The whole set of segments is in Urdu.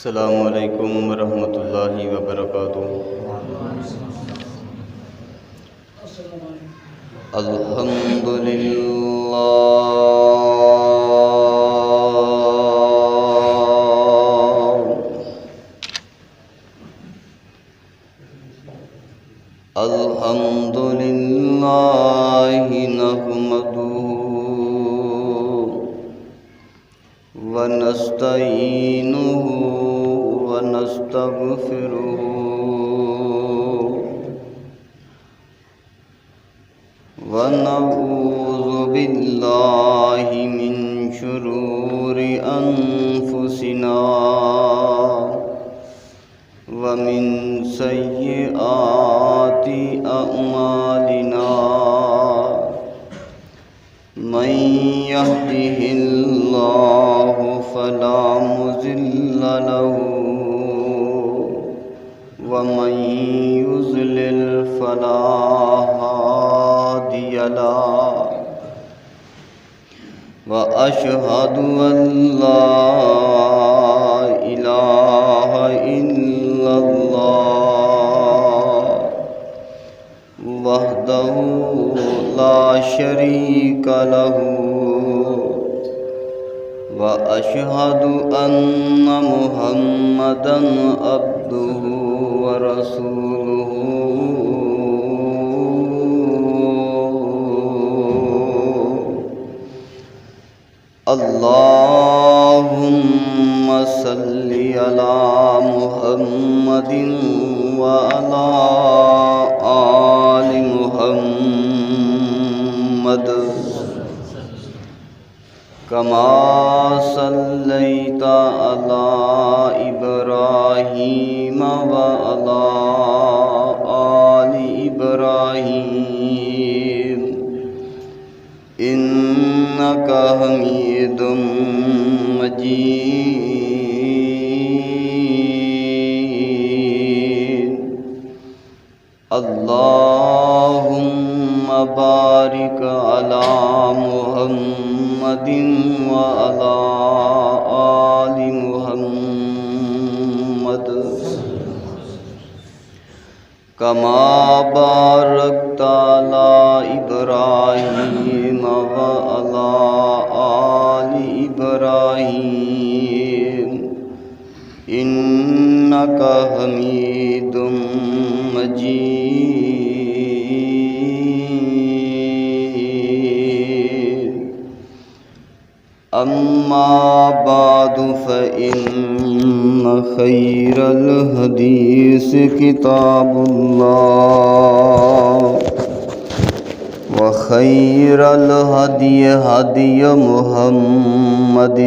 السلام علیکم ورحمۃ اللہ وبرکاتہ۔ الحمد للہ الحمد للہ نحمدہ ونستعینہ ونستغفرہ ونعوذ باللہ من شرور انفسنا ومن سیئات اعمالنا من يهده اللہ فلا مضل له ومن يضلل فلا هادي له وأشهد أن لا إله إلا الله وحده لا شريك له وأشهد أن محمدًا عبده ورسوله اللهم صل على محمد وعلى آل محمد كما صليت على إبراهيم وعلى آل إبراهيم إنك حميد مجيد اللهم بارك على محمد وعلى آل محمد كما باركت على إبراهيم وعلى آل إبراهيم إنك حميد مجيد أما بعد فإن خير الحديث كتاب الله وخير الهدي هدي محمد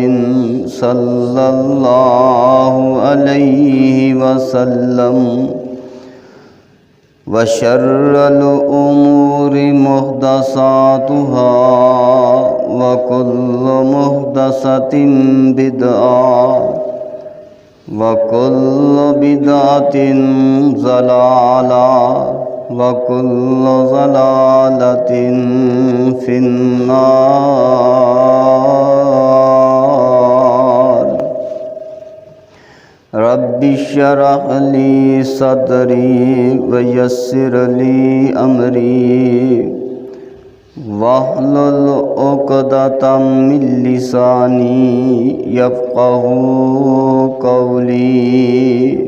صلى الله عليه وسلم وشر الأمور محدثاتها وكل محدثة بدعة وكل بدعة ضلالة وكل ضلالة في النار رب اشرح لي صدري ويسر لي أمري واحلل عقدة من لساني يفقهوا قولي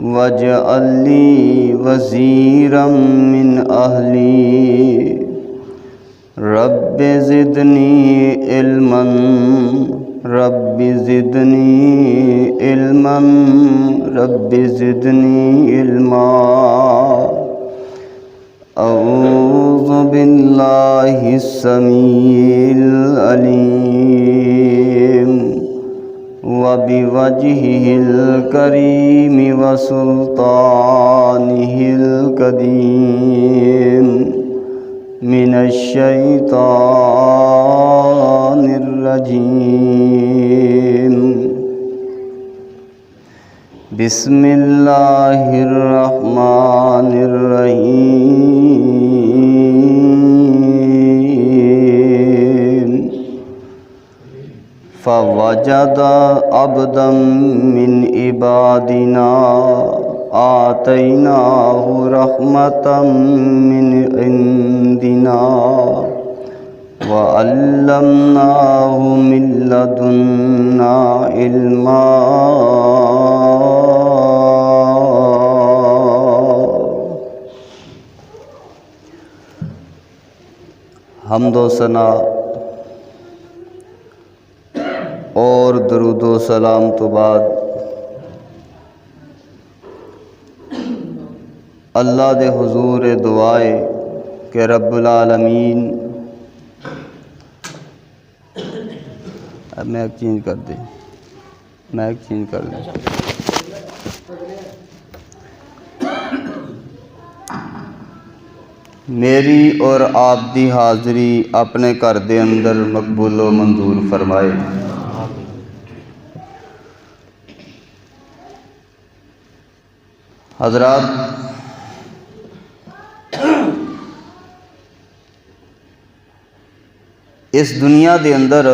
واجعل لي وزيرا من أهلي رب زدني علما رب زدني علما رب زدني علما أعوذ بالله السميع العليم وبوجهه الكريم وسلطانه القديم من الشيطان الرجيم بسم الله الرحمن الرحيم فوجد عبدا من عبادنا آتيناه رحمة من عندنا وعلمناه من لدنا علما۔ حمد و ثنا اور درود و سلام تو بعد اللہ دے حضور دعائے کہ رب العالمین اب میک چینج کر دیں، میک چینج کر دیں۔ میری اور آپ دی حاضری اپنے گھر دے اندر مقبول و منظور فرمائے۔ حضرات، اس دنیا دے اندر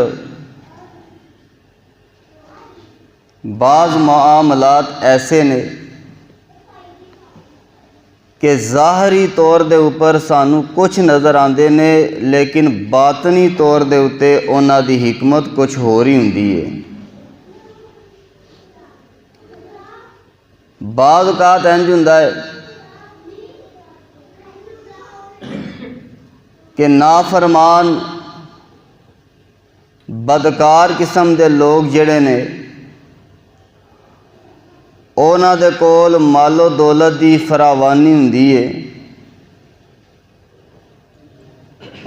بعض معاملات ایسے نے کہ ظاہری طور دے اوپر سانو کچھ نظر آندے نے، لیکن باطنی طور دے اتے انہاں دی حکمت کچھ ہو رہی ہوندی ہے۔ بعض اوقات انج ہوندا ہے کہ نافرمان بدکار قسم دے لوگ جڑے نے اونا دے کول مال و دولت دی فراوانی ہوندی ہے،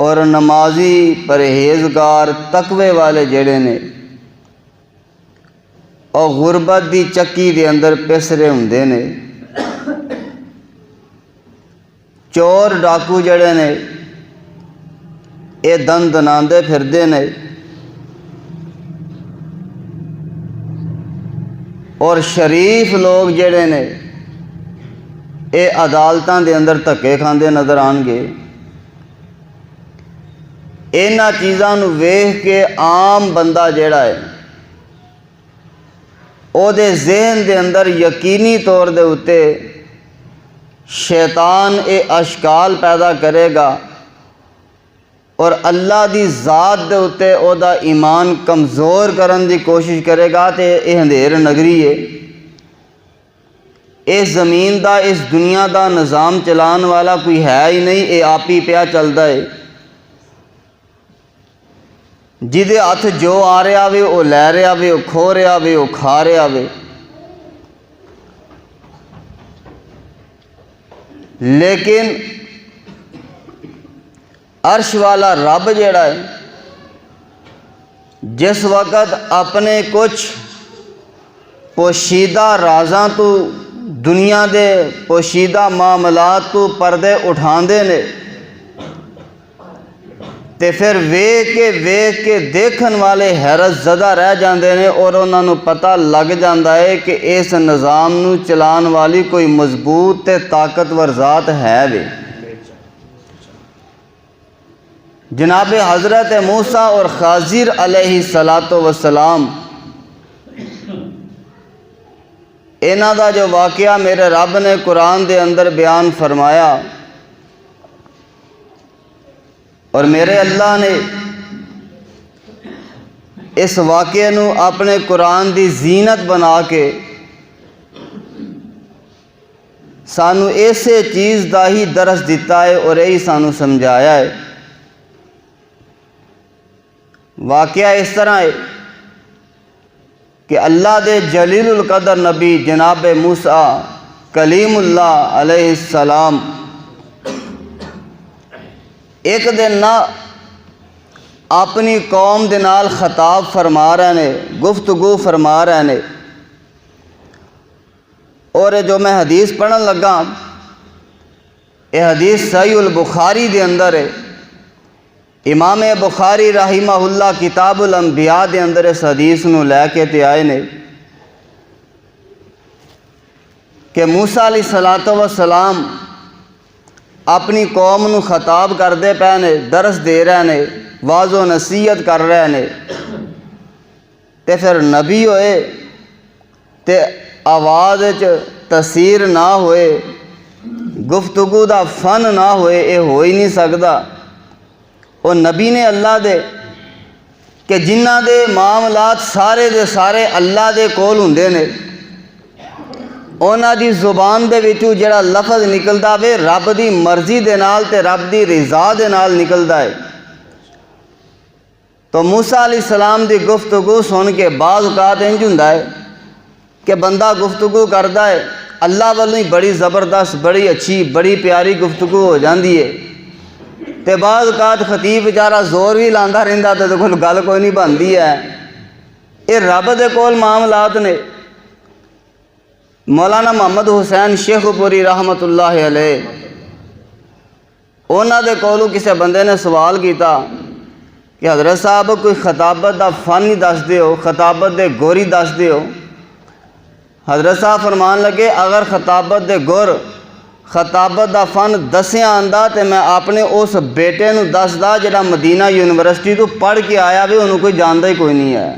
اور نمازی پرہیزگار تقوی والے جڑے نے اور غربت دی چکی دے اندر پسرے ہوندے نے۔ چور ڈاکو جڑے نے اے دن دناندے پھردے نے، اور شریف لوگ جڑے نے اے عدالتاں دے اندر دھکے کھاندے نظر آن گے۔ انہاں چیزاں نو ویکھ کے عام بندہ جڑا ہے او دے ذہن دے اندر یقینی طور دے اتے شیطان اے اشکال پیدا کرے گا، اور اللہ دی ذات دے اتے او دا ایمان کمزور کرن دی کوشش کرے گا تے اے اندھیر نگری ہے، اس زمین دا اس دنیا دا نظام چلان والا کوئی ہے ہی نہیں، اے آپ ہی پیا چلدا ہے۔ جدے ہاتھ جو آ رہا وے وہ لے رہا وے، وہ کھو رہا وے، وہ کھا رہا وے۔ لیکن عرش والا رب جیڑا ہے جس وقت اپنے کچھ پوشیدہ رازاں تو دنیا دے پوشیدہ معاملات تو پردے اٹھاندے نے تے پھر ویکھ کے دیکھن والے حیرت زدہ رہ جاندے نے، اور انہاں نو پتہ لگ جاندا ہے کہ اس نظام نو چلان والی کوئی مضبوط تے طاقتور ذات ہے وے۔ جناب حضرت موسیٰ اور خضر علیہ السلام انہاں دا جو واقعہ میرے رب نے قرآن دے اندر بیان فرمایا، اور میرے اللہ نے اس واقعے نو اپنے قرآن دی زینت بنا کے سانو ایسے چیز دا ہی درس دیتا ہے اور یہی سانو سمجھایا ہے۔ واقعہ اس طرح ہے کہ اللہ دے جلیل القدر نبی جناب موسیٰ کلیم اللہ علیہ السلام ایک دن نہ اپنی قوم دے نال خطاب فرما رہے نے، گفتگو فرما رہے نے، اور جو میں حدیث پڑھن لگا یہ حدیث صحیح البخاری دے اندر ہے۔ امام بخاری رحمہ اللہ کتاب الانبیاء دے اندر اس حدیث نو لے کے تے آئے نے کہ موسیٰ علیہ السلام اپنی قوم نو خطاب کردے پے نے، درس دے رہے نے، واعظ و نصیحت کر رہے نے، تے پھر نبی ہوئے تے آواز تاثیر نہ ہوئے، گفتگو دا فن نہ ہوئے، یہ ہو ہی نہیں سکتا۔ وہ نبی نے اللہ دے کہ جنہ دے معاملات سارے دے سارے اللہ دے کول ہوندے نے، اونا دی زبان دے وچوں جڑا لفظ نکلدا وے رب دی مرضی دے نال تے رب دی رضا دے نال نکلدا ہے۔ تو موسیٰ علیہ السلام دی گفتگو سن کے بعض اوقات انج ہوندا ہے کہ بندہ گفتگو کردا ہے، اللہ والوں ہی بڑی زبردست، بڑی اچھی، بڑی پیاری گفتگو ہو جاندی ہے، تے بعض اوقات خطیب بیچارہ زور بھی لاندا رہندا تے کوئی گل کوئی نہیں بنتی ہے۔ یہ رب دے کول معاملات نے۔ مولانا محمد حسین شیخ پوری رحمت اللہ علیہ، انہاں دے کولوں کسے بندے نے سوال کیتا کہ حضرت صاحب کوئی خطابت دا فن ہی دس دیو، خطابت دے گوری دس دیو۔ حضرت صاحب فرمان لگے اگر خطابت دے گر، خطابت دا فن دسیاں آندا تے میں اپنے اس بیٹے نو دسدا جڑا مدینہ یونیورسٹی تو پڑھ کے آیا وے، انہوں کوئی جاندا ہی کوئی نہیں ہے۔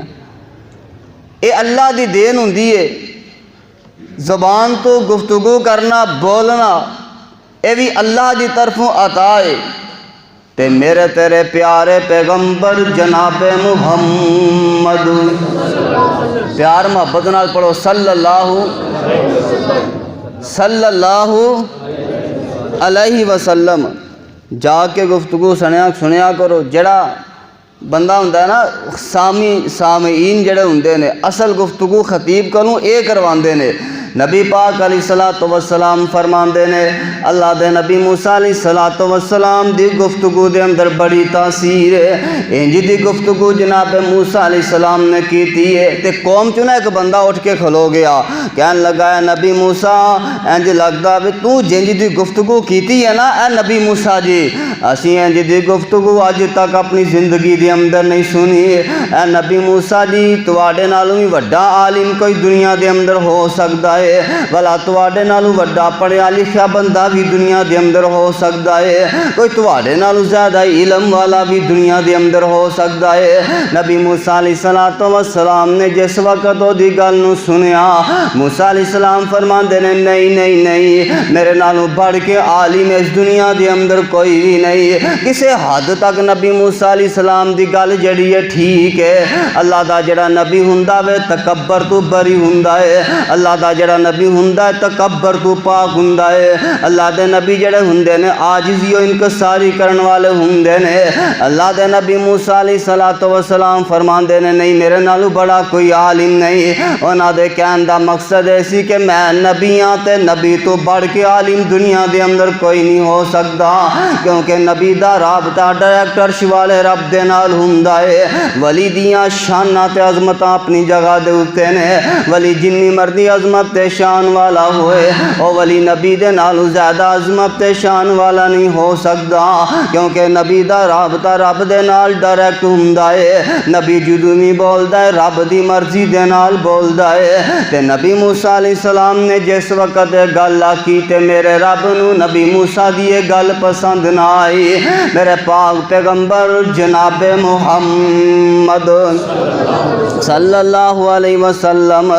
اے اللہ دی دین ہوندی ہے، زبان تو گفتگو کرنا، بولنا، اے بھی اللہ دی طرفوں عطا ہے۔ تے میرے تیرے پیارے پیغمبر جناب محمد، پیار محبت نال پڑھو صلی اللہ علیہ وسلم، جا کے گفتگو سنیا کرو۔ جڑا بندہ ہوندا ہے نا سامعین جڑے ہوندے نے، اصل گفتگو خطیب کولوں اے کرواندے نے۔ نبی پاک علیہ الصلوۃ والسلام فرماندے نے اللہ دے نبی موسیٰ علیہ الصلوۃ والسلام دی گفتگو دے اندر بڑی تاثیر ہے۔ انج دی گفتگو جناب موسیٰ علیہ السلام نے کیتی ہے تے قوم چوں ایک بندہ اٹھ کے کھلو گیا، کہن لگا ہے نبی موسیٰ انج لگدا وے تو جنج دی گفتگو کیتی ہے نا اے نبی موسیٰ جی، اسی انج دی گفتگو اج تک اپنی زندگی دے اندر نہیں سنی۔ اے نبی موسیٰ جی تواڈے نالوں بھی وڈا عالم کوئی دنیا دے اندر ہو سکدا ہے، بھلا تواڈے نالوں وڈا پڑھیا لکھیا بندہ بھی دنیا دے اندر ہو سکدا ہے، کوئی تواڈے نالوں زیادہ علم والا بھی دنیا دے اندر ہو سکدا ہے۔ نبی موسیٰ علیہ الصلوۃ والسلام نے جس وقت او دی گل نو سنیا، موسیٰ علیہ السلام فرماندے نے نہیں میرے نالوں بڑھ کے عالم اس دنیا دے اندر کوئی بھی نہیں۔ کسے حد تک نبی موسیٰ علیہ السلام دی گل جڑی ہے ٹھیک ہے، اللہ دا جڑا نبی ہوندا وے تکبر تو بری ہوندا ہے، اللہ دا جڑا نبی ہوندا ہے تکبر تو پاک ہوندا ہے، اللہ دے نبی جڑے ہوندے نے عاجزی و انکساری کرن والے ہوندے نے۔ اللہ دے نبی موسیٰ علیہ الصلوۃ والسلام فرماندے نے نہیں میرے نالوں بڑا کوئی عالم نہیں۔ انہاں دے کہن دا مقصد ہے سی کہ میں نبی ہاں تے نبی تو بڑھ کے عالم دنیا دے اندر کوئی نہیں ہو سکدا، کیونکہ نبی دا رابطہ ڈائریکٹ عرش والے رب دے نال ہوندا ہے۔ ولی دیاں شاناں تے عظمتاں اپنی جگہ دے اوتے نے، ولی جنی مرضی عظمت تے شان والا ہوئے او ولی نبی دے نالوں زیادہ عظمت تے شان والا نہیں ہو سکدا، کیونکہ نبی دا رابطہ رب دے نال ڈائریکٹ ہوندا ہے۔ نبی جدوں بھی بولدا ہے رب دی مرضی دے نال بولدا ہے۔ تے نبی موسیٰ علیہ السلام نے جس وقت گل آکی تے میرے رب نو نبی موسیٰ دی یہ گل پسند نہ آئی، میرے پاک پیغمبر جناب محمد صلی اللہ علیہ وسلم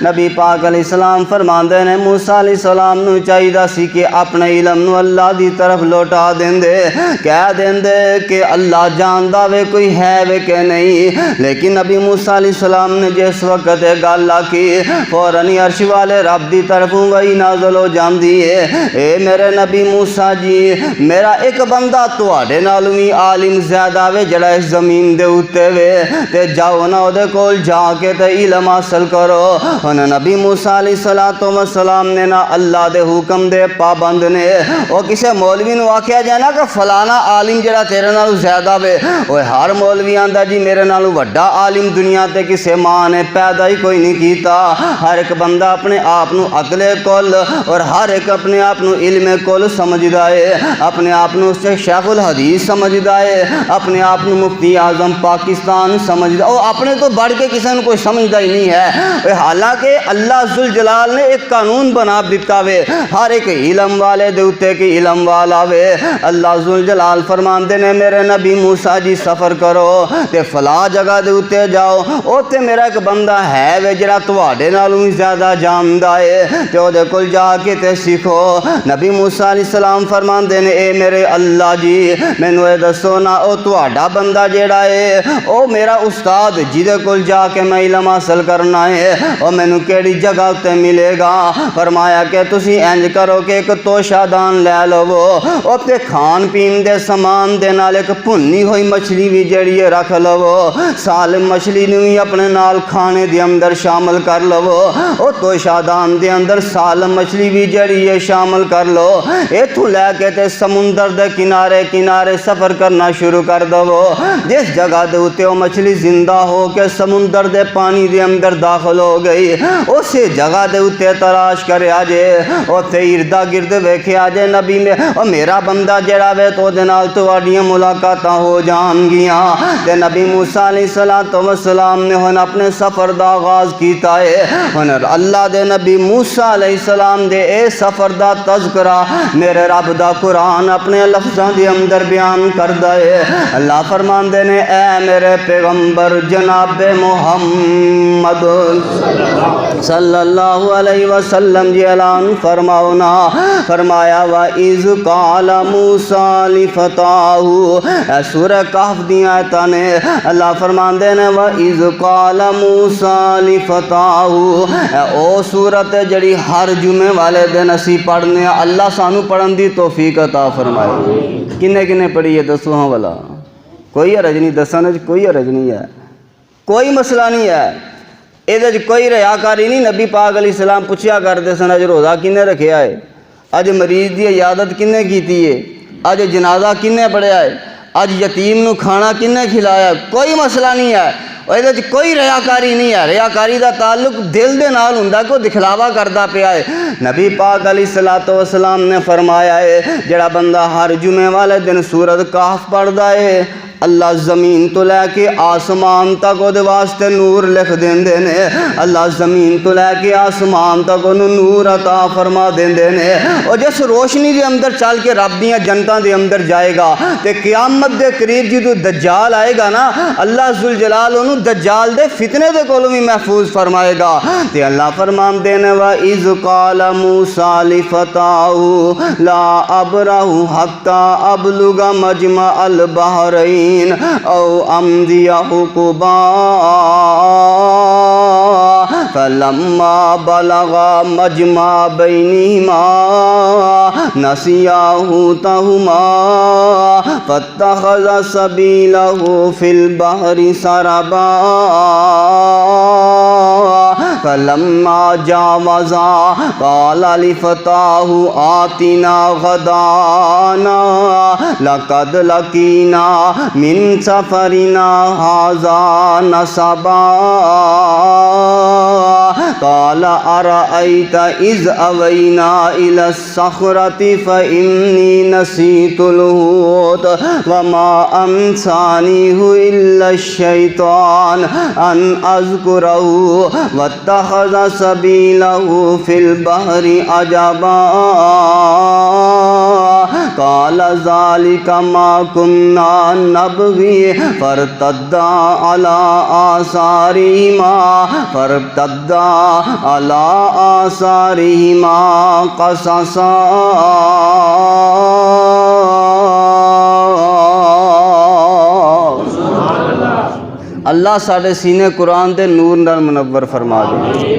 نبی پاک علیہ السلام فرماندے نے موسیٰ علیہ السلام نو چاہیدا سی کہ اپنے علم نو اللہ دی طرف لوٹا دیندے، کہہ دیندے کہ اللہ جاندا وے کوئی ہے وے کہ نہیں، لیکن نبی موسیٰ علیہ السلام نے جس وقت گل آکی فوراً عرش والے رب دی طرفوں وہی نازل ہو جاندی ہے، اے میرے نبی موسیٰ جی میرا ایک بندہ تواڈے نالوں وی عالم زیادہ وے جڑا اس زمین دے اوتے وے، تے جاؤ نا او دے کول جا کے تے علم حاصل کرو۔ ہن نبی موسیٰ علیہ السلام نے نا اللہ دے حکم دے پابند نے، او کسے مولوی نو آکھیا جائے نا کہ فلانا عالم جڑا تیرے نالوں زیادہ وے، اوے ہر مولوی آندا جی میرے نالوں وڈا عالم دنیا تے کسے ماں نے پیدا ہی کوئی نہیں کیتا۔ ہر ایک بندہ اپنے آپ نو عقل کل اور ہر ایک اپنے آپ نو علم کل سمجھدا ہے، اپنے آپ نو شیخ الحدیث سمجھدا ہے، اپنے آپ نو مفتی اعظم پاکستان سمجھدا، او اپنے تو بڑھ کے کسے نو کوئی سمجھدا ہی نہیں ہے۔ حالانکہ اللہ ذوالجلال جلال نے ایک قانون بنا دیتا وے ہر ایک علم والے دے اتے کی علم والا وے اللہ ذوالجلال فرماندے نے میرے نبی موسیٰ جی سفر کرو تے فلاں جگہ دے اتے جاؤ اوتے میرا ایک بندہ ہے وے جڑا تواڈے نالوں ہی زیادہ جاندا ہے تے او دے کول جا کے تے سیکھو نبی موسیٰ علیہ السلام فرماندے نے اے میرے اللہ جی مینوں اے دسو نا او تواڈا بندہ جیڑا ہے او میرا استاد جدے کول جا کے میں علم حاصل کرنا ہے او مینوں کیڑی جگہ تے ملے گا فرمایا کہ تسی انج کرو کہ ایک توشہ دان لے لو او تے کھان پین دے سامان دے نال ایک بھنی ہوئی مچھلی بھی جیڑی ہے رکھ لو سالم مچھلی نوں ہی اپنے نال کھانے دے اندر شامل کر لو او توشہ دان دے اندر سالم مچھلی بھی جیڑی ہے شامل کر لو ایتھوں لے کے تے سمندر دے کنارے کنارے سفر کرنا شروع کر دو جس جگہ دے اتے وہ مچھلی زندہ ہو کے سمندر دے پانی دے اندر داخل ہو گئی اسی جگہ دے اتے تلاش کرے آجے اوتے اردہ گرد ویکھے آجے نبی میں او میرا بندہ جڑا وے تو دے نال تواڈیاں ملاقاتاں ہو جان گیاں تے نبی موسیٰ علیہ السلام نے ہن اپنے سفر دا آغاز کیتا ہے ہن اللہ دے نبی موسیٰ علیہ السلام دے اے سفر دا تذکرہ میرے رب دا قرآن اپنے لفظاں دے اندر بیان کردا ہے اللہ فرماندے نے اے میرے پیغمبر جناب محمد صلی اللہ علیہ وسلم جی اعلان فرماؤنا فرمایا وَإِذْ قَالَ مُوسَىٰ لِفَتَاهُ اے سورہ کہف دیاں آیتاں نے اللہ فرماندے نے وَإِذْ قَالَ مُوسَىٰ لِفَتَاهُ اے او سورت جڑی ہر جمعے والے دن اسی پڑھنے اللہ سانو پڑھن دی توفیق عطا فرمائے کنے کنے پڑھی ہے دسو ہاں والا کوئی حرج نہیں دسانے کوئی حرج نہیں ہے کوئی مسئلہ نہیں ہے یہ کوئی ریاکاری نہیں نبی پاک علیہ السلام پوچھیا کرتے سن اج روزہ کنے رکھیا ہے اج مریض دی عیادت کنے کیتی ہے اج جنازہ کنے پڑھیا ہے اج یتیم نو کھانا کنے کھلایا کوئی مسئلہ نہیں ہے یہ کوئی ریاکاری نہیں ہے ریاکاری دا تعلق دل دے نال ہوندا کو دکھلاوا کردا پیا ہے نبی پاک علیہ السلام نے فرمایا ہے جڑا بندہ ہر جمعے والے دن سورۃ کہف پڑھدا ہے اللہ زمین تو لے کے آسمان تک وہ واسطے نور لکھ دیندے نے اللہ زمین تو لے کے آسمان تک انہوں نور عطا فرما دیندے نے اور جس روشنی دے اندر چل کے رب دیاں جنتاں دے اندر جائے گا تے قیامت دے قریب جدو دجال آئے گا نا اللہ ذوالجلال انہوں دجال دے فتنے دے کولوں بھی محفوظ فرمائے گا تے اللہ فرمان دینے وَإِذْ قَالَ مُوسَىٰ لِفَتَاهُ لَا أَبْرَحُ حَتَّىٰ أَبْلُغَ مَجْمَعَ الْبَحْرَيْنِ او امضی حقبا فلما بلغ مجمع بینہما نسیا حوتہما فاتخذ سبیلہ فی البحر سربا فلما جاوزا قال لفتاہ آتنا غدانا لقد لقینا من سفرنا هذا نصبا قال أرأيت إذ أوينا إلى الصخرة فإني نسيت الحوت وما أنسانيه إلا الشيطان أن أذكره واتخذ سبيله في البحر عجبا قال ذلك ما كنا نبغي فارتدا على آثارهما قصصا اللہ ساڑھے سینے قرآن دے نور نال منور فرما دے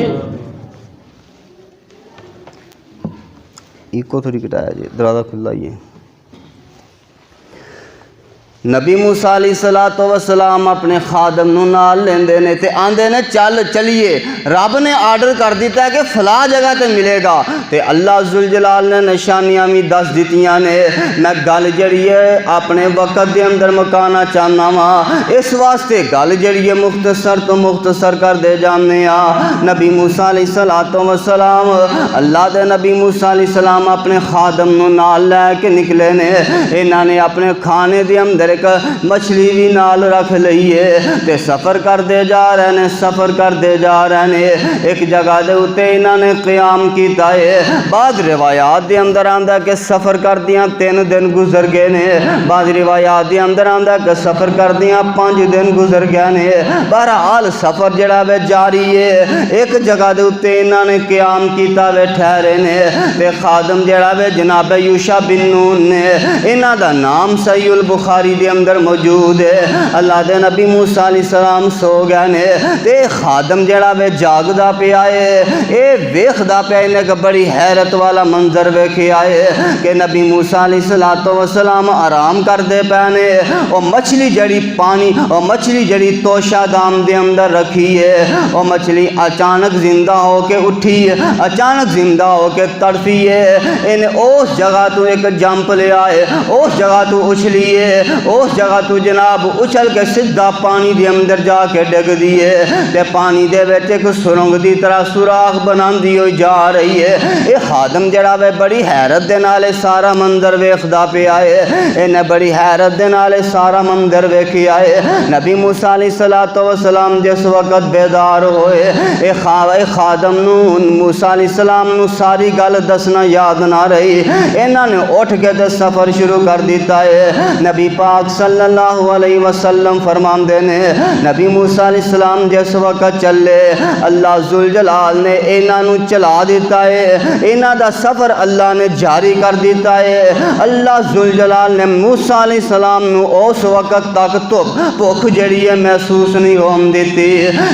ایک تھوڑی کٹایا جی دروازہ کھلا ہی ہے نبی موسیٰ علیہ السلام اپنے خادم نو نال لیندے نے تے آندے نے چل چلیے رب نے آرڈر کر دیتا ہے کہ فلاں جگہ تے ملے گا تے اللہ ذوالجلال نے نشانیاں بھی دس دیتیاں نے میں گل جڑی ہے اپنے وقت دے اندر مکانا چاہنا وا اس واسطے گل جڑی ہے مختصر تو مختصر کر دے جانے نبی موسیٰ علیہ السلام اللہ دے نبی موسیٰ علیہ السلام اپنے خادم نو نال لے کے نکلے نے انہاں نے اپنے کھانے دے اندر ایک مچھلی بھی نال رکھ لئیے تے سفر کر دے جا رہے نے سفر کر دے جا رہے نے ایک جگہ دے اتے انہوں نے قیام کیتا ہے بعض روایات دے اندر آندہ کہ سفر کر دیاں 3 دن گزر گئے نے بعض روایات دے اندر آندہ کہ سفر کر دیاں 5 دن گزر گئے نے بہرحال سفر جڑا وے جاری ہے ایک جگہ دے اتے انہوں نے قیام کیتا وے ٹھہرے نے تے خادم جڑا وے جناب یوشع بن نون نے انہاں دا نام صحیح البخاری دے اندر موجود ہے اللہ دے نبی موسیٰ علیہ السلام سو گئے نے تے خادم جڑا وے جاگدا پیا ہے اے ویکھدا پیا نے کہ بڑی حیرت والا منظر ویکھیا ہے کہ نبی موسیٰ علیہ السلام آرام کر دے پے نے او مچھلی جڑی پانی او مچھلی جڑی توشہ دام دے اندر رکھی ہے او مچھلی اچانک زندہ ہو کے اٹھی ہے اچانک زندہ ہو کے تڑپی ہے انہیں اس جگہ تو ایک جمپ لے آئے اس جگہ تو اچھلی ہے اس جگہ تو جناب اچھل کے سدھا پانی دے اندر جا کے ڈگ دیئے تے پانی دے بیٹے کو سرنگ دی طرح سوراخ بنان دی ہوئی جا رہی ہے اے خادم جڑا وے بڑی حیرت دے نالے سارا منظر ویکھدا پیا ہے انہیں بڑی حیرت دے نالے سارا منظر ویکھیا ہے نبی موسیٰ علیہ السلام جس وقت بیدار ہوئے اے خادم نو موسیٰ علیہ السلام نو ساری گل دسنا یاد نہ رہی انہوں نے اٹھ کے تے سفر شروع کر دیتا ہے نبی پاک صلی اللہ علیہ وسلم فرمان دینے نبی موسیٰ علیہ السلام جس وقت چلے اللہ ذوالجلال نے انہوں نے چلا دیتا ہے انہوں دا سفر اللہ نے جاری کر دیتا ہے اللہ ذوالجلال نے موسیٰ علیہ السلام نو اس وقت تک بھوک جڑی ہے محسوس نہیں ہون دیتی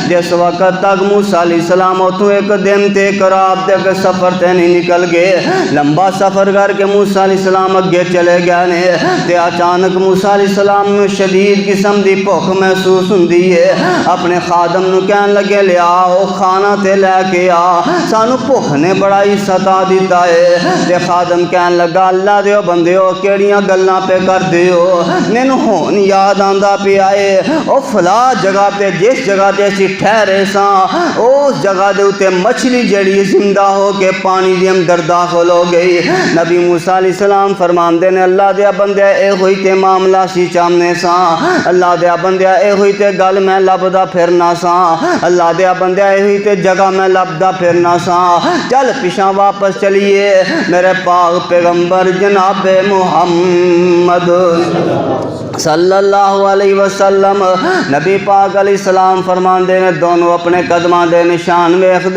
جس وقت تک موسیٰ علیہ السلام تو ایک دن تے کراب دے کے سفر تے نہیں نکل گئے لمبا سفر کر کے موسیٰ علیہ السلام اگے چلے گئے نے تے اچانک موسیٰ علیہ السلام نو شدید قسم دی بھوک محسوس ہوندی ہے اپنے خادم نو کہن لگے لے آؤ کھانا تے لے کے آ سانو بھوک نے بڑا ہی ستا دیتا ہے تے خادم کہن لگا اللہ دیو بندیو کیڑیاں گلاں پہ کر دیو مینوں ہون یاد آندا پیا ہے او فلاں جگہ تے جس جگہ تے اسی ٹھہرے ساں اس جگہ دے اتے مچھلی جڑی زندہ ہو کے پانی دے اندر داخل ہو گئی نبی موسیٰ علیہ السلام فرماندے نے اللہ دیا بندیا اے ہوئی تے معاملہ سی چامنے ساں اللہ دیا بندیا اے ہوئی تے گل میں لبدا پھرنا ساں اللہ دیا بندیا اے ہوئی تے جگہ میں لبدا پھرنا ساں چل پیشاں واپس چلیے میرے پاک پیغمبر جناب محمد صلی اللہ علیہ وسلم نبی پاک علیہ السلام فرمان دے نے دونوں اپنے قدماں دے نشان ویکھ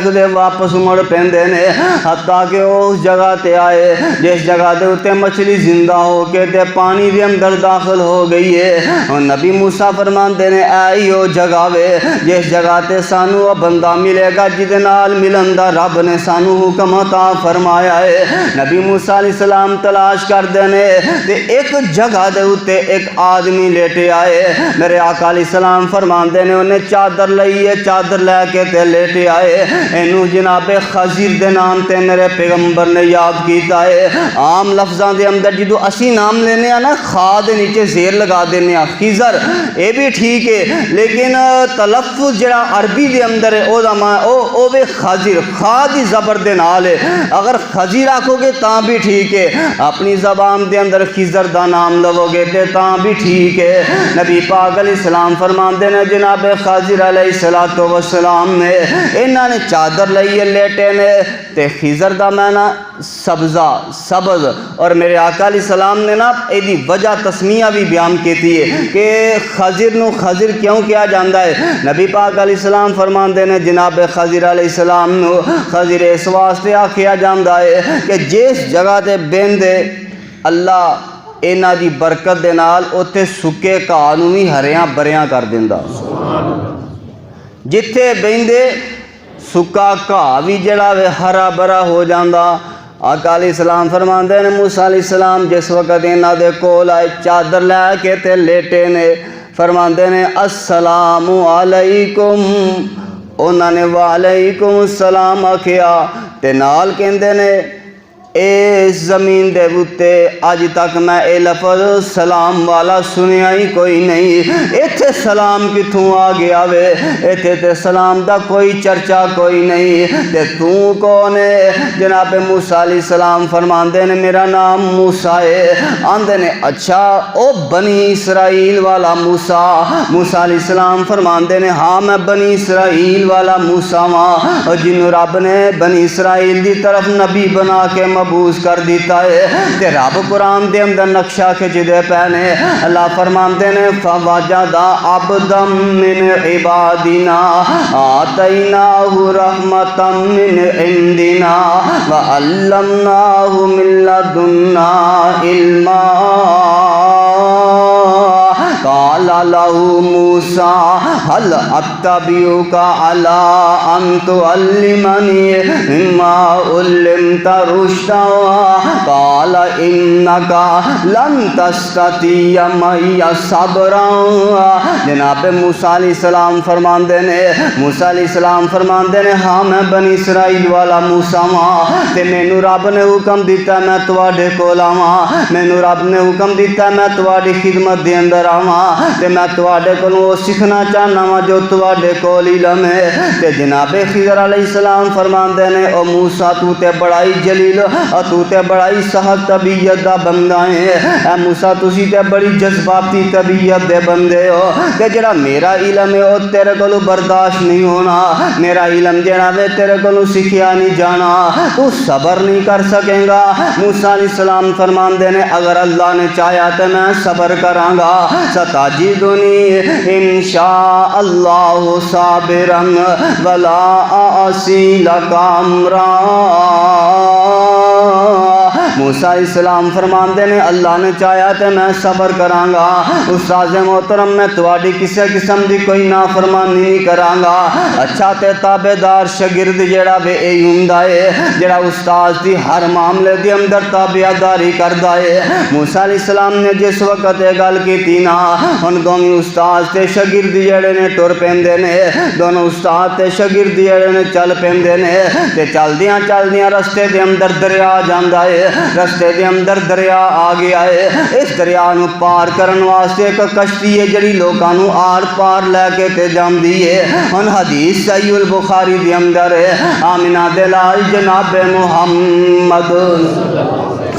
دے واپس مڑ پیندے نے حتیٰ کہ اس جگہ تے آئے جس جگہ دے اتے مچھلی زندہ ہو کے تے پانی دے اندر داخل ہو گئی ہے اور نبی موسیٰ فرمان دے نے آئی ہو جگہ وے جس جگہ تے سانو بندہ ملے گا جدے نال ملن دا رب نے سانو حکم عطا فرمایا ہے نبی موسیٰ علیہ السلام تلاش کر دینے تے ایک جگہ دے اتے ایک آدمی لیٹے آئے میرے آقا علیہ السلام فرمان دے نے انہیں چادر لئیے چادر لے کے تے لیٹے آئے انہوں جناب خضر دے نام تے میرے پیغمبر نے یاد کیتا ہے عام لفظان دے اندر جدو اسی نام لینے آنا خاد نیچے زیر لگا دینے آ خضر اے بھی ٹھیک ہے لیکن تلفظ جڑا عربی دے اندر ہے او بے خضر خاد ہی زبر دے نال ہے اگر خضر آکھو گے تاں بھی ٹھیک ہے اپنی زبان دے اندر خضر دا نام لو گے تے تاں بھی ٹھیک ہے نبی پاک علیہ السلام فرمان دے نے جناب خضر علیہ السلام نے انہاں نے چادر لئیے لیٹے نے تے خضر دا معنی سبزہ سبز اور میرے آقا علیہ السلام نے نا ایدی وجہ تسمیہ بھی بیان کیتی ہے کہ خضر نو خضر کیوں کیا جاندہ ہے نبی پاک علیہ السلام فرمان دے نے جناب خضر علیہ السلام نو خضر اس واسطے آکھیا جاندہ ہے کہ جس جگہ تے بیندے اللہ اینا دی برکت دے نال اوتے سکے کانوی ہریاں بریاں کر دیندہ جتھے بیندے سکا کھا بھی جڑا وے ہرا برا ہو جاندہ آقا علیہ السلام فرمان دے نے موسیٰ علیہ السلام جس وقت اینا دے کول آئے چادر لے کے تے لیٹے نے فرمان دے نے السلام علیکم انہوں نے وعلیکم السلام آکھیا تے نال کہندے نے اس زمین دے بوتے اج تک میں اے لفظ سلام والا سنیا ہی کوئی نہیں۔ ایتھے سلام کتھوں آ گیا وے؟ ایتھے تے سلام دا کوئی چرچا کوئی نہیں۔ تے تو کون ہے؟ جناب موسیٰ علیہ السلام فرماندے نے میرا نام موسیٰ ہے۔ آندے نے اچھا او بنی اسرائیل والا موسیٰ؟ موسیٰ علیہ السلام فرماندے نے ہاں میں بنی اسرائیل والا موسیٰ ماں، اور جنہوں رب نے بنی اسرائیل دی طرف نبی بنا کے مبعوث کر دیتا ہے۔ تے رب قرآن دے اندر نقشہ کھچ دے پہنے، اللہ فرماندے نے فَوَجَدَ عَبْدًا مِّنْ عِبَادِنَا آتَيْنَاهُ رَحْمَةً مِّنْ عِنْدِنَا وَعَلَّمْنَاهُ مِن لَّدُنَّا عِلْمًا قال له موسى هل اتبعك على ان تعلمني مما علمت رشدا قال انك لن تستطيع معي صبرا۔ جناب موسیٰ علیہ السلام فرماندے نے، موسیٰ علیہ السلام فرماندے نے ہاں میں بنی اسرائیل والا موسیٰ ہاں، تے مینوں رب نے حکم دیتا میں تواڈے کول آواں، مینوں رب نے حکم دیتا میں تواڈی خدمت دے اندر آواں، تے میں تواڈے کولوں سیکھنا چاہنا وا جو تواڈے کول علم ہے۔ تے جناب خضر علیہ السلام فرماندے نے او موسیٰ تو تے بڑائی جلیل اور تو تے بڑائی سخت طبیعت دا بندہ ہے، اے موسیٰ تسی تے بڑی جذباتی طبیعت دے بندے ہو، تے جڑا میرا علم ہے او تیرے کولوں برداشت نہیں ہونا، میرا علم جڑا وے تیرے کولوں سیکھیا نہیں جانا، تو صبر نہیں کر سکیں گا۔ موسیٰ علیہ السلام فرماندے نے اگر اللہ نے چاہیا تے میں صبر کراں گا، ستجدنی انشاء اللہ صابرا ولا اعصی لک امرا۔ موسیٰ علیہ السلام فرماندے نے اللہ نے چاہیا تے میں صبر کراں گا، استاد محترم میں تواڈی کسی قسم دی کوئی نافرمانی نہیں کراں گا۔ اچھا تے تابعدار شاگرد جڑا وے اے ہوندا ہے جڑا استاد دی ہر معاملے دے اندر تابعداری کردا ہے۔ موسیٰ علیہ السلام نے جس وقت یہ گل کیتی نا، ہن دونوں استاد تے شاگرد جڑے نے ٹر پیندے نے، دونوں استاد تے شاگرد جڑے نے چل پیندے نے، تے چلدیاں چلدیاں رستے دے اندر دریا جاندا ہے، رستے دے اندر دریا آ گیا ہے۔ اس دریا نو پار کرن واسطے ایک کشتی ہے جڑی لوکاں نو آر پار لے کے تے جاندی ہے۔ ہن حدیث صحیح البخاری دے اندر ہے، آمنہ دے لال جناب محمد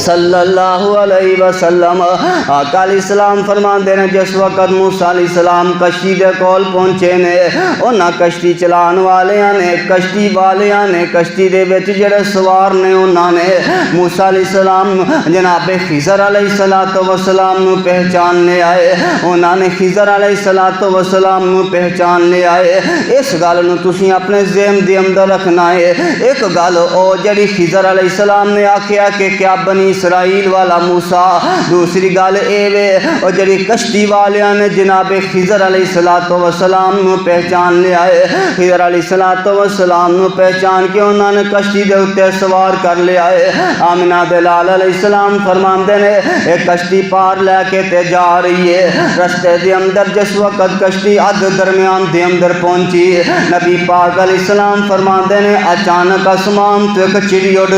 صلی اللہ علیہ وسلم آقا علیہ السلام فرماندے نے جس وقت موسیٰ علیہ السلام کشتی دے کول پہنچے نے، انہاں کشتی چلان والیاں نے، کشتی والیاں نے، کشتی دے وچ جڑے سوار نے انہاں نے موسیٰ علیہ السلام جناب خضر علیہ السلام نو پہچان لے آئے، انہاں نے خضر علیہ السلام نو پہچان لے آئے۔ اس گل نو تسی اپنے ذہن دے اندر رکھنا ہے۔ ایک گل او جڑی خضر علیہ السلام نے آکھیا کہ کیا بنی اسرائیل والا موسیٰ، دوسری گل اے وے اور جڑی کشتی والیاں نے جناب خضر علیہ السلام نو پہچان لیا ہے۔ خضر علیہ السلام نو پہچان کے انہوں نے کشتی دے اتے سوار کر لیا ہے۔ آمنہ دلال علیہ السلام فرماندے نے ایک کشتی پار لے کے تے جا رہی ہے، رستے دے اندر جس وقت کشتی حد درمیان دے اندر پہنچی، نبی پاک علیہ السلام فرماندے نے اچانک آسمان تو ایک چڑی اڑ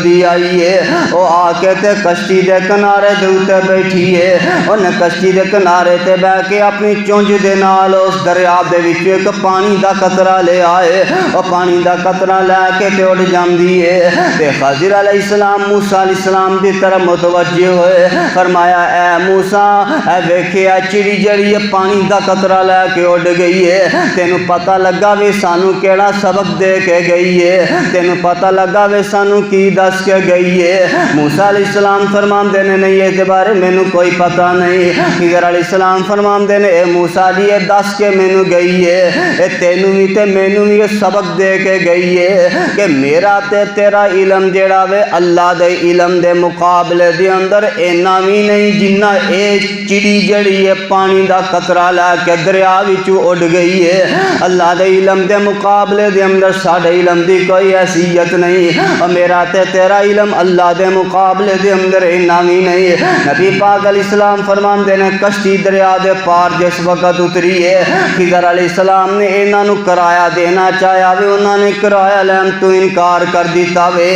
دی آئی ہے، او کے تے کشتی دے کنارے دے اتے بیٹھی ہے، انہیں کشتی دے کنارے تے بہ کے اپنی چونج دے نال اس دریا دے وچ ایک پانی دا قطرہ لے آئے، اور پانی دا قطرہ لے کے تے اڑ جاندی ہے۔ تے خضر علیہ السلام موسیٰ علیہ السلام دی طرف متوجہ ہوئے، فرمایا اے موسیٰ اے ویکھیا چڑی جڑی پانی دا قطرہ لے کے اڑ گئی ہے، تینوں پتہ لگا وے سانو کیڑا سبق دے کے گئی ہے، تینوں پتہ لگا وے سانو کی دس کے گئی ہے۔ موسیٰ علیہ السلام فرماندے نے نہیں یہ بارے مینوں کوئی پتہ نہیں۔ خضر علیہ السلام فرماندے نے اے موسیٰ جی یہ دس کے مینوں گئی ہے، اے تینوں بھی تے مینوں بھی سبق دے کے گئی ہے کہ میرا تے تیرا علم جڑا وے اللہ دے علم دے مقابلے دے اندر اینا بھی نہیں جنہ اے چڑی جڑی ہے پانی دا قطرہ لے کے دریا وچوں اڑ گئی ہے۔ اللہ دے علم دے مقابلے دے اندر ساڈے علم دی کوئی حیثیت نہیں، اور میرا تے تیرا علم اللہ دے مقابلے مقابلے دے اندر انہاں بھی نہیں۔ نبی پاک علیہ السلام فرماندے نے کشتی دریا دے پار جس وقت اتری ہے خضر علیہ السلام نے انہاں نو کرایہ دینا چاہیا وے، انہاں نے کرایہ لین تو انکار کر دیتا وے۔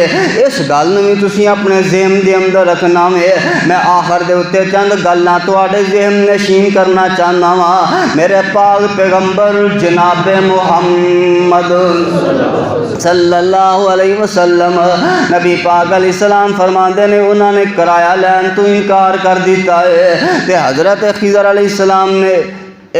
اس گل نوں بھی تسی اپنے ذہن دے اندر رکھنا وے۔ میں آخر دے اتے چند گلاں تواڈے ذہن نشین کرنا چاہنا وا۔ میرے پاک پیغمبر جناب محمد صلی اللہ علیہ وسلم نبی پاک علیہ السلام فرماندے نے انہاں نے کرایہ لین تو انکار کر دیتا ہے تے حضرت خضر علیہ السلام نے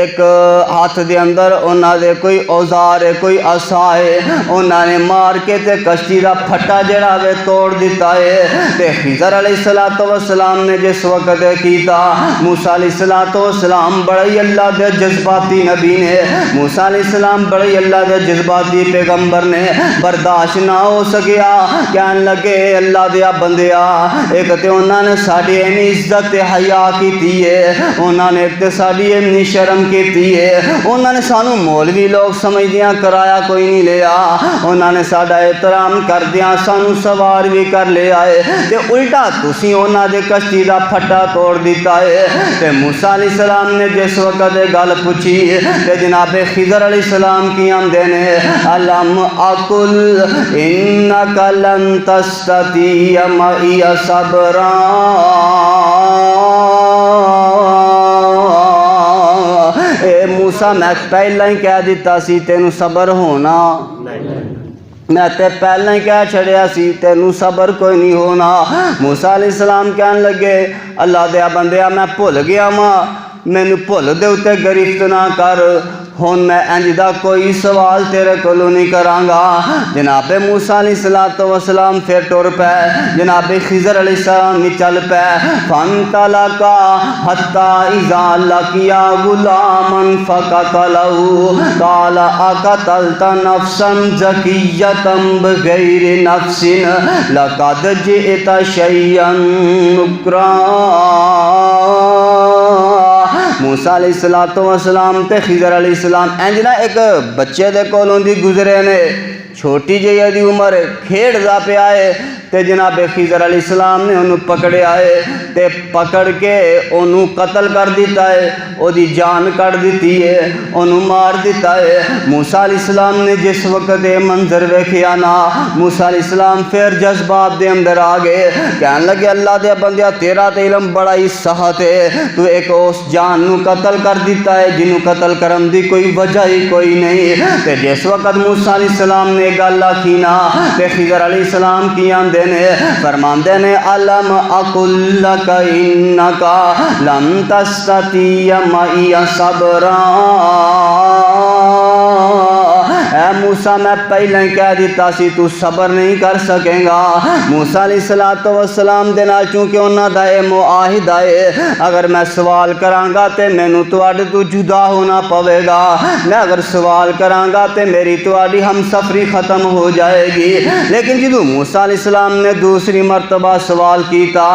ایک ہاتھ دے اندر انہاں دے کوئی اوزار ہے، کوئی عصا ہے، انہاں نے مار کے تے کشتی دا پھٹا جڑا وے توڑ دیتا ہے تے خضر علیہ السلام نے جس وقت کیتا موسیٰ علیہ السلام بڑے اللہ دے جذباتی نبی نے، موسیٰ علیہ السلام بڑے اللہ دے جذباتی پیغمبر نے، برداشت نہ ہو سکیا، کہن لگے اللہ دیا بندیا ایک تے انہاں نے ساڈی اینی عزت حیا کیتی ہے، انہاں نے ایک تے ساڈی اینی شرم کیتی ہے، انہاں نے سانو مولوی لوگ سمجھدیاں کرایہ کوئی نہیں لیا، انہاں نے ساڈا احترام کردیاں سانو سوار بھی کر لے آئے تے الٹا تسی انہاں دے کشتی دا پھٹا توڑ دیتا ہے۔ تے موسیٰ علیہ السلام نے جس وقت گل پوچھی تے جناب خضر علیہ السلام کی آمدے نے علم اقل انک لن تستطیع معی صبرا، اے موسیٰ میں پہلا ہی کہہ دیتا سی تینوں صبر ہونا، میں تے پہلا ہی کہہ چھڑیا سی تینوں صبر کوئی نہیں ہونا۔ موسیٰ علیہ السلام کہنے لگے اللہ دیا بندیا میں بھول گیا ماں، مینوں بھول دے اتے گرفت نہ کر، ہن میں انج دا کوئی سوال تیرے کولوں نہیں کرانگا۔ جناب موسیٰ علیہ السلام پھر ٹر پے، جناب خضر علیہ السلام بھی چل پے، فانطلقا حتی اذا لقیا غلاما فقتلہ قال اقتلت نفسا زکیۃ بغیر نفس لقد جئت شیئا نکرا۔ موسیٰ علیہ السلام تے خضر علیہ السلام انج نا ایک بچے دے کولوں دی گزرے نے، چھوٹی جہی دی عمر کھیڑ دا پیا ہے تے جناب خضر علیہ السلام نے انہوں پکڑے آئے تے پکڑ کے انہوں قتل کر دیتا ہے، او دی جان کر دیتی ہے، انہوں مار دیتا ہے۔ موسیٰ علیہ السلام نے جس وقت منظر ویکھیا نا، موسیٰ علیہ السلام پھر جذبات دے اندر آگئے، کہنے لگے اللہ دے بندیا تیرا تے علم بڑا ہی صحت ہے، تو ایک اس جان نو قتل کر دیتا ہے جنہوں قتل کرن دی کوئی وجہ ہی کوئی نہیں۔ تے جس وقت موسیٰ علیہ السلام نے گل آکھی نا تے خضر علیہ السلام کی آندے نے فرماندے نے علم اقل لک انکا لن تستطیع معی صبرا، اے موسیٰ میں پہلے ہی کہہ دیتا سی تو صبر نہیں کر سکیں گا۔ موسیٰ علیہ السلام دے نال چونکہ انہاں دا اے معاہدہ ہے اگر میں سوال کرانگا تے مینوں تواڈے تو جدا ہونا پوے گا، میں اگر سوال کرانگا تے میری تواڈی ہم سفری ختم ہو جائے گی۔ لیکن جدوں موسیٰ علیہ السلام نے دوسری مرتبہ سوال کیتا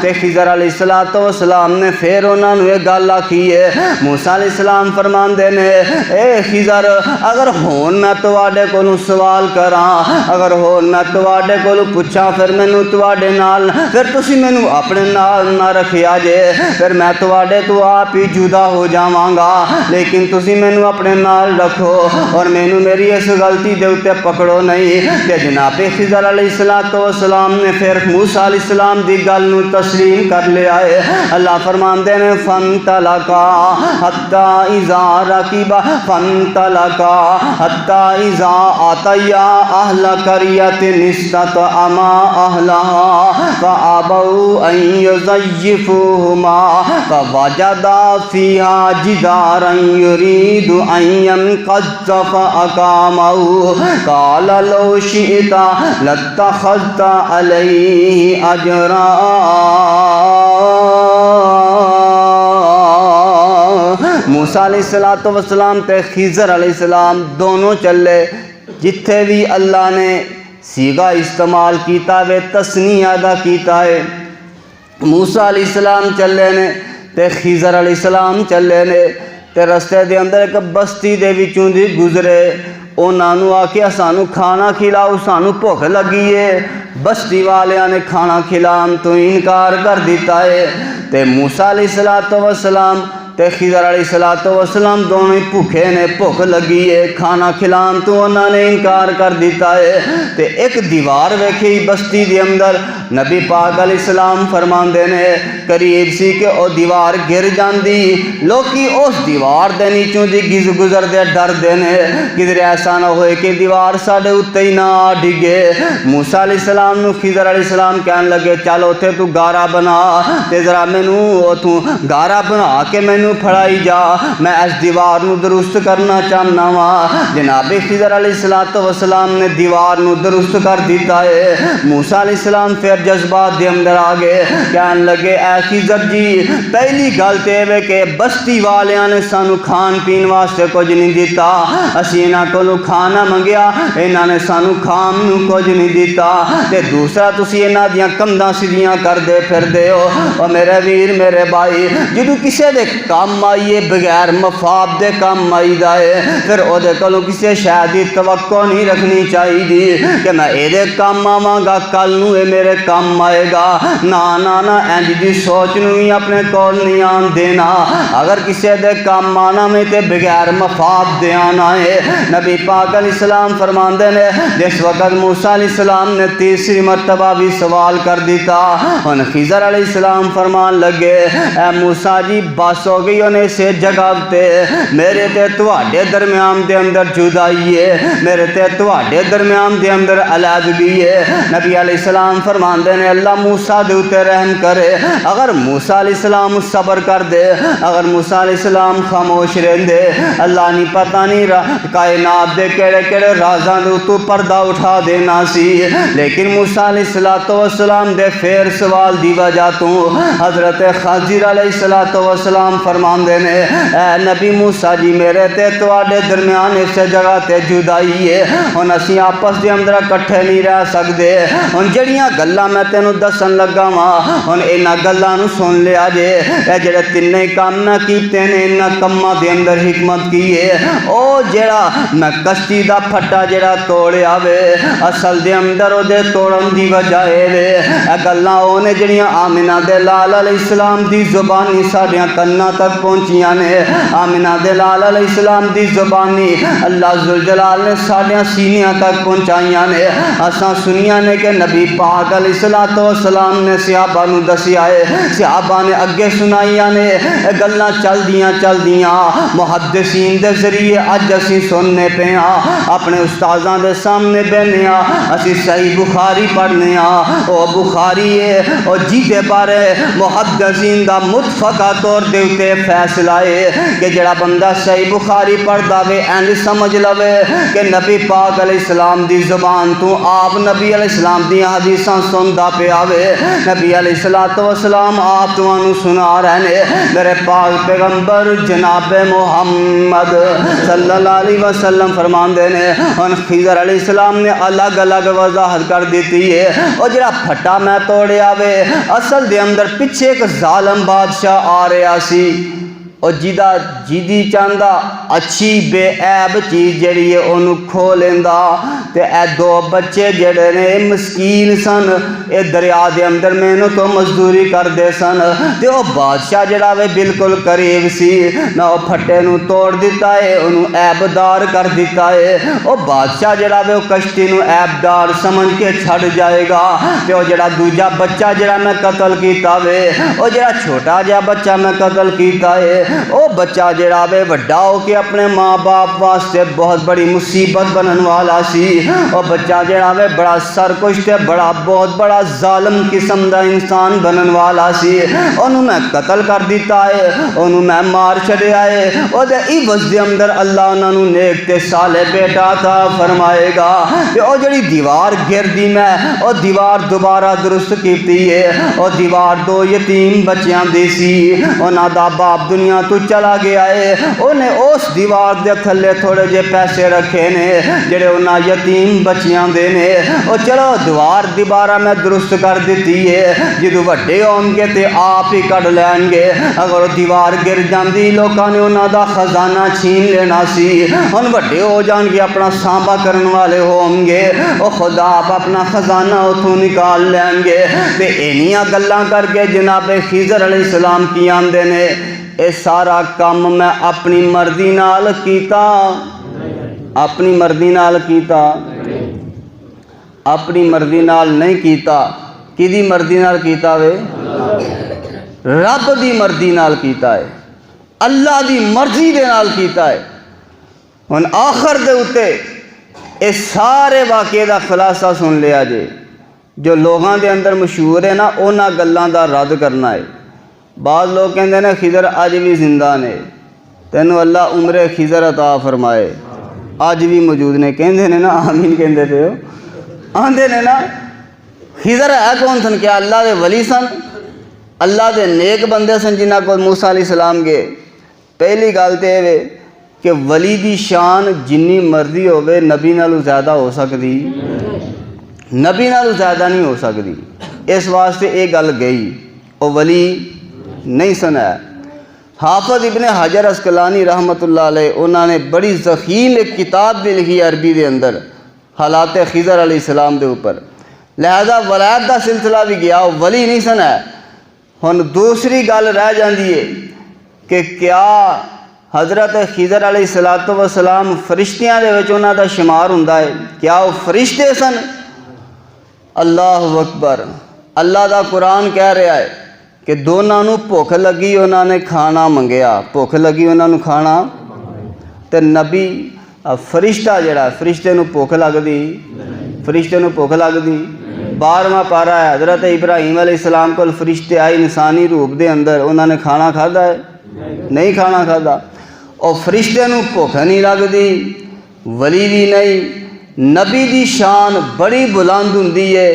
تے خضر علیہ السلام نے پھر انہاں نوں یہ گل آکھی ہے۔ موسیٰ علیہ السلام فرماندے نے اے خضر اگر ہون میں تواڈے کولوں سوال کراں، اگر ہون میں تواڈے کولوں پوچھاں پھر مینوں تواڈے نال پھر تسی مینوں اپنے نال نہ رکھیا جے، پھر میں تواڈے تو آپ ہی جدا ہو جاواں گا، لیکن تسی مینوں اپنے نال رکھو اور مینوں میری اس غلطی دے اوتے پکڑو نہیں۔ تے جناب خضر علیہ السلام نے پھر موسیٰ علیہ السلام دی گل نو تسلیم کر لیا ہے۔ اللہ فرماندے نے فانطلقا حتی اذا رکبا فانطلقا حتی اذا آتیا اہل قریۃ استطعما اہلہا فابوا ان یضیفوہما فوجدا فیہا جدارا یرید ان ینقض فاقامہ قال لو شئت لاتخذت علیہ اجرا۔ موسیٰ علیہ السلام تے خضر علیہ السلام دونوں چلے، جتھے بھی اللہ نے سیغہ استعمال کیتا وے تسنیہ دا کیتا ہے، موسیٰ علیہ السلام چلے نے تے خضر علیہ السلام چلے نے تے رستے دے اندر ایک بستی دے وچوں دی گزرے، انہاں نوں آکھیا سانو کھانا کھلاؤ، سانو بھوک لگی ہے۔ بستی والیاں نے کھانا کھلان تو انکار کر دیتا ہے، تے موسیٰ علیہ السلام تے خضر علیہ السلام دونوں ہی بھوکے نے، بھوک لگی ہے، کھانا کھلان تو انہوں نے انکار کر دیتا ہے۔ تے ایک دیوار ویکھی بستی دے اندر، نبی پاک علیہ السلام فرماندے نے قریب سی کہ او دیوار گر جاندی، لوکی اس دیوار دے نیچوں دی گزر دے ڈر دے نے کدھر ایسا نہ ہوئے کہ دیوار ساڑھے اتے ہی نہ آ ڈگے۔ موسیٰ علیہ السلام نو خضر علیہ السلام کہن لگے چل اوتھے تو گارا بنا تے ذرا مینوں تو گارا بنا کے مینوں پھڑائی جا، میں اس دیوار نو درست کرنا چاہنا وا۔ جناب خضر علیہ السلام نے دیوار نو درست کر دیتا ہے۔ موسیٰ علیہ السلام پھر جذبات دے اندر آگے کہن لگے اے خضر جی، پہلی گل تے ہے کہ بستی والیاں نے سانو کھان پین واسطے کچھ نہیں دیتا، اسی انہاں کولوں کھانا منگیا، انہاں نے سانو کھان نو کچھ نہیں دیتا، تے دوسرا تسی انہاں دیاں کنداں سیدھیاں کر دے پھر دے ہو۔ او میرے ویر میرے بھائی، جدوں کسے دے کام آئیے بغیر مفاد دے کام آئی دائے، پھر او دے کلوں کسے شاید دی توقع نہیں رکھنی چاہی دی کہ میں اے دے کام آواں گا کل نو اے میرے کام آئے گا۔ نا نا نا اینج دی سوچ نو ہی اپنے کول نہیں آن دینا، اگر کسے دے کام آنا میں تے بغیر مفاد دے آنا ہے۔ نبی پاک علیہ السلام فرماندے نے جس وقت موسیٰ علیہ السلام نے تیسری مرتبہ بھی سوال کر دیتا، ان خضر علیہ السلام فرمان لگے اے موسیٰ جی بس ہو گئی انہیں سے جگہ تے میرے تے تواڈے درمیان دے اندر جدائی ہے، میرے تے تواڈے درمیان دے اندر علیحدگی ہے۔ نبی علیہ السلام فرماندے نے اللہ موسیٰ دے اوتے رحم کرے، اگر موسیٰ علیہ السلام صبر کر دے، اگر موسیٰ علیہ السلام خاموش رہندے، اللہ نہیں پتہ نہیں کائنات دے کیڑے کیڑے رازاں دے اوتوں پردہ اٹھا دینا سی، لیکن موسیٰ علیہ السلام دے پھر سوال دی وجہ تو حضرت خضر علیہ السلام فرماندے نے اے نبی موسیٰ جی میرے تے تواڈے درمیان اس جگہ تے جدائی ہے، ہن اسی آپس دے اندر اکٹھے نہیں رہ سکدے، ہن جڑیاں گلاں میں تینوں دسن لگا واں ہن انہاں گلاں نو سن لیا جے، اے جڑے تینے کام میں کیتے نے انہاں کماں دے اندر حکمت کی ہے، او جڑا میں کشتی دا پھٹا جڑا توڑیا وے اصل دے اندر او دے توڑن دی وجہ اے وے، اے گلاں او نے جڑیاں آمنہ دے لال علیہ السلام دی زبانی ساڈیاں کناں تک پہنچیاں نے، آمنہ دے لال علیہ السلام دی زبانی اللہ ذوالجلال نے ساڈیاں سینیاں تک پہنچائیاں نے، اساں سنیاں نے کہ نبی پاک علیہ السلام نے صحابہ نو دسیا ہے، صحابہ نے اگے سنائیاں نے، اے گلاں چل دیاں محدثین دے ذریعے اج اسی سننے پے ہاں، اپنے استاذاں دے سامنے بیٹھنے ہاں، اسی صحیح بخاری پڑھنے ہاں، او بخاری ہے او جیدے بارے محدثین دا متفقہ طور دے اتے فیصلہ ہے کہ جڑا بندہ صحیح بخاری پڑھدا وے اینج سمجھ لوے کہ نبی پاک علیہ السلام دی زبان تو آپ نبی علیہ السلام دی حدیثاں سندا پیا وے، نبی علیہ السلام آپ تانوں سنا رہے نے، میرے پاک پیغمبر جناب محمد صلی اللہ علیہ وسلم فرماندے نے، ان خضر علیہ السلام نے الگ الگ وضاحت کر دیتی ہے، اور جڑا پھٹا میں توڑیا وے اصل دے اندر پیچھے ایک ظالم بادشاہ آ رہا سی، اور جیدی چاہندا اچھی بے عیب چیز جڑی ہے انہوں کھو لیندا، تے اے دو بچے جڑے نے مسکین سن، اے دریا دے اندر محنت و مزدوری کر دے سن، تے او بادشاہ جڑا وے بالکل قریب سی، نہ او پھٹے نو توڑ دیتا ہے، انہوں عیب دار کر دیتا ہے، او بادشاہ جڑا وے او کشتی نو عیب دار سمجھ کے چھڑ جائے گا، تے او جڑا دوجا بچہ جڑا میں قتل کیتا وے، او جڑا چھوٹا جا بچہ میں قتل کیتا ہے، او بچہ جڑا وے وڈا ہو کے اپنے ماں باپ واسطے بہت بڑی مصیبت بنن والا سی، او بچہ جڑا وے بڑا سرکش تے بڑا بہت بڑا ظالم قسم دا انسان بنن والا سی، انہوں میں قتل کر دیتا ہے، انہوں میں مار چھڑیا ہے، او دے عوض دے اندر اللہ انہوں نے نیک تے صالح بیٹا تھا فرمائے گا، تے او جڑی دیوار گر دی میں او دیوار دوبارہ درست کیتی ہے، او دیوار دو یتیم بچیاں دی سی، انہاں دا باپ دنیا دنیا تو چلا گیا ہے انہیں اس دیوار دے تھلے تھوڑے جے پیسے رکھے نے جڑے انہاں یتیم بچیاں دے نے او چلو دیوار دوبارہ میں درست کر دیتی ہے جدو وڈے ہون گے تے آپ ہی کڈ لین گے اگر دیوار گر جاندی لوکاں نے انہاں دا خزانہ چھین لینا سی ہن وڈے ہو جان گے اپنا سانبا کرن والے ہون گے او خدا آپ اپنا خزانہ اتھوں نکال لین گے تے اینیاں گلاں کر کے جناب خضر علیہ السلام کی آندے نے اے سارا کام میں اپنی مرضی نال کیتا اپنی مرضی نال کیتا اپنی مرضی نال نہیں کیتا کدی مرضی نال کیتا وے رب دی مرضی نال کیتا ہے اللہ دی مرضی دے نال کیتا ہے ہن آخر دے اتے اس سارے واقعے دا خلاصہ سن لیا جے جو لوگاں دے اندر مشہور ہے نا اونا گلاں دا رد کرنا ہے بعض لوگ کہندے نے خضر اج بھی زندہ نے تینوں اللہ عمر خضر عطا فرمائے اج بھی موجود نے کہندے نے نا آمین کہندے پے ہو آندے نے نا خضر ہے کون سن کیا اللہ دے ولی سن اللہ دے نیک بندے سن جنہاں کو موسیٰ علیہ السلام گئے پہلی گل تے اے کہ ولی دی شان جنی مرضی ہوئے نبی نالو زیادہ ہو سکتی نبی نالو زیادہ نہیں ہو سکتی اس واسطے ایک گل گئی او ولی نہیں سنا ہے حافظ ابن حجر عسقلانی رحمت اللہ علیہ انہوں نے بڑی ضخیم ایک کتاب بھی لکھی عربی دے اندر حالات خضر علیہ السلام دے اوپر لہذا ولایت دا سلسلہ بھی گیا وہ ولی نہیں سنا ہے ہن دوسری گل رہ جاندی ہے کہ کیا حضرت خضر علیہ السلام فرشتیاں دے وچ انہاں دا شمار ہوندا ہے کیا وہ فرشتے سن اللہ اکبر اللہ دا قرآن کہہ رہا ہے کہ دونوں نو بھوک لگی انہاں نے کھانا منگیا بھوک لگی انہاں نو کھانا تے نبی فرشتہ جڑا فرشتے نو بھوک لگدی فرشتے نو بھوک لگدی 12واں پارا ہے حضرت ابراہیم علیہ السلام کو فرشتے آئے انسانی روپ دے اندر انہوں نے کھانا کھادا ہے نہیں کھانا کھادا اور فرشتے نو بھوک نہیں لگدی ولی بھی نہیں نبی دی شان بڑی بلند ہوندی ہے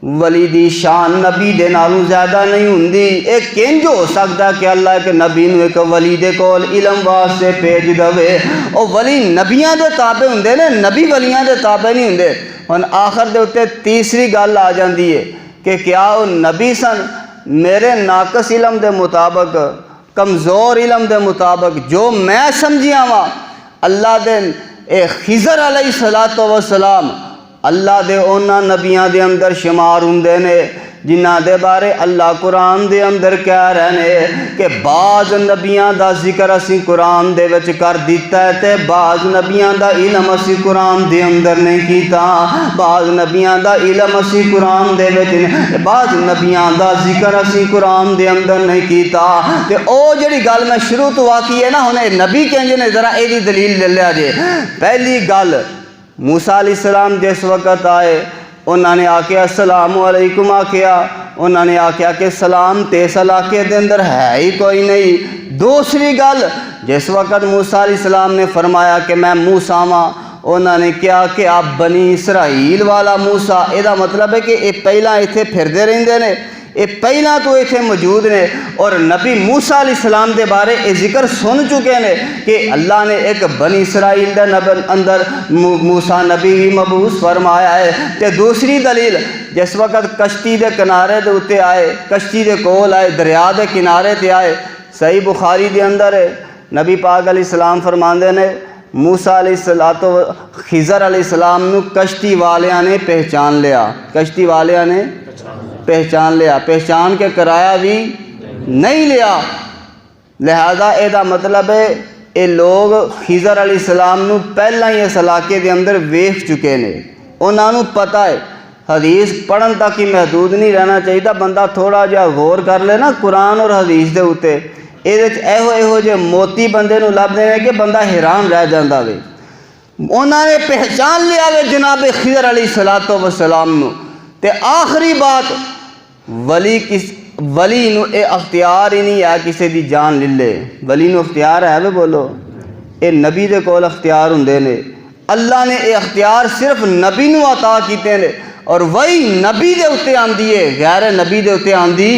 ولی دی شان نبی دے نالوں زیادہ نہیں ہوندی ایک کنج ہو سکتا ہے کہ اللہ ایک نبی نو ایک ولی دے کول علم واسطے بھیج دے اور ولی نبیاں دے تابع ہوندے نے نبی ولیاں دے تابع نہیں ہوندے ہن آخر دے اتے تیسری گل آ جاندی ہے کہ کیا وہ نبی سن میرے ناقص علم دے مطابق کمزور علم دے مطابق جو میں سمجھیا وا اللہ دے اے خضر علیہ السلام اللہ دے اونا نبیاں دے اندر شمار ہوندے نے جنہ دے بارے اللہ قرآن دے اندر کہہ رہے نے کہ بعض نبیاں دا ذکر اسی قرآن دے وچ کر دیتا ہے تے بعض نبیاں دا علم اسی قرآن دے اندر نہیں کیتا بعض نبیاں دا علم اسی قرآن دے وچ بعض نبیاں دا ذکر اسی قرآن دے اندر نہیں کیتا تے او جڑی گل میں شروع تو واقعی ہے نا ہن نبی کہندے نے ذرا اے دی دلیل لے لیا جے پہلی گل موسیٰ علیہ السلام جس وقت آئے انہوں نے آکیا السلام علیکم آکیا انہوں نے آکیا کہ سلام تیس علاقے دے اندر ہے ہی کوئی نہیں دوسری گل جس وقت موسیٰ علیہ السلام نے فرمایا کہ میں موسیٰ ہاں انہوں نے کیا کہ آپ بنی اسرائیل والا موسیٰ یہ مطلب ہے کہ یہ پہلا ایتھے پھردے رہندے نے یہ پہلا تو ایتھے موجود نے اور نبی موسیٰ علیہ السلام دے بارے یہ ذکر سن چکے نے کہ اللہ نے ایک بنی اسرائیل دے اندر موسیٰ نبی بھی مبعوث فرمایا ہے تے دوسری دلیل جس وقت کشتی دے کنارے دے اتے آئے کشتی دے کول آئے دریا دے کنارے تے آئے صحیح بخاری دے اندر ہے نبی پاک علیہ السلام فرماندے نے موسیٰ علیہ خضر علیہ السلام نو کشتی والیاں نے پہچان لیا کشتی والیاں نے پہچان لیا پہچان کے کرایہ بھی نہیں لیا لہذا اے دا مطلب ہے اے لوگ خضر علیہ السلام نو پہلا ہی اس علاقے دے اندر ویکھ چکے نے انہاں نو پتہ ہے حدیث پڑھن تک ہی محدود نہیں رہنا چاہیے بندہ تھوڑا جہا غور کر لے نا قرآن اور حدیث دے اوتے ایہو جے موتی بندے نو لبدے نے کہ بندہ حیران رہ جاندا وے انہاں نے پہچان لیا وے جناب خضر علیہ السلام نو تے آخری بات ولی نو اے اختیار ہی نہیں ہے کسی دی جان لے لے ولی نو اختیار ہے وے بولو اے نبی دے کول اختیار ہوندے نے اللہ نے اے اختیار صرف نبی نو عطا کیتے نے اور وہی نبی دے اتے آندی ہے غیر نبی دے اتے آندی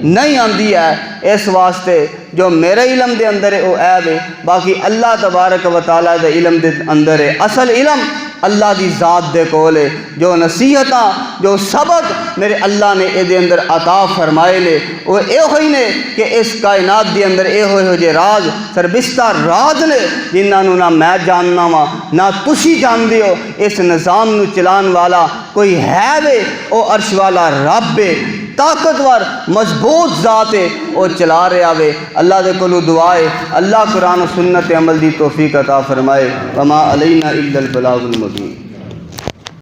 نہیں آندی ہے۔ اس واسطے جو میرے علم دے اندر ہے وہ عیب ہے، باقی اللہ تبارک و تعالیٰ دے علم دے اندر ہے۔ اصل علم اللہ دی ذات دے کول ہے۔ جو نصیحتاں جو سبق میرے اللہ نے اے دے اندر عطا فرمائے نے وہ اے ہوئی نے کہ اس کائنات دے اندر اے ہوئے ہو جے راز سربستہ راز نے جنہاں نو نہ میں جاننا وا نہ تسی جان دیو۔ اس نظام نو چلان والا کوئی ہے وے، او عرش والا رب ہے، طاقتور مضبوط ذات ہے، وہ چلا رہا وے۔ اللہ دے کولو دعا ہے اللہ قرآن و سنت عمل دی توفیق عطا فرمائے۔ وما علینا الا البلاغ المبین۔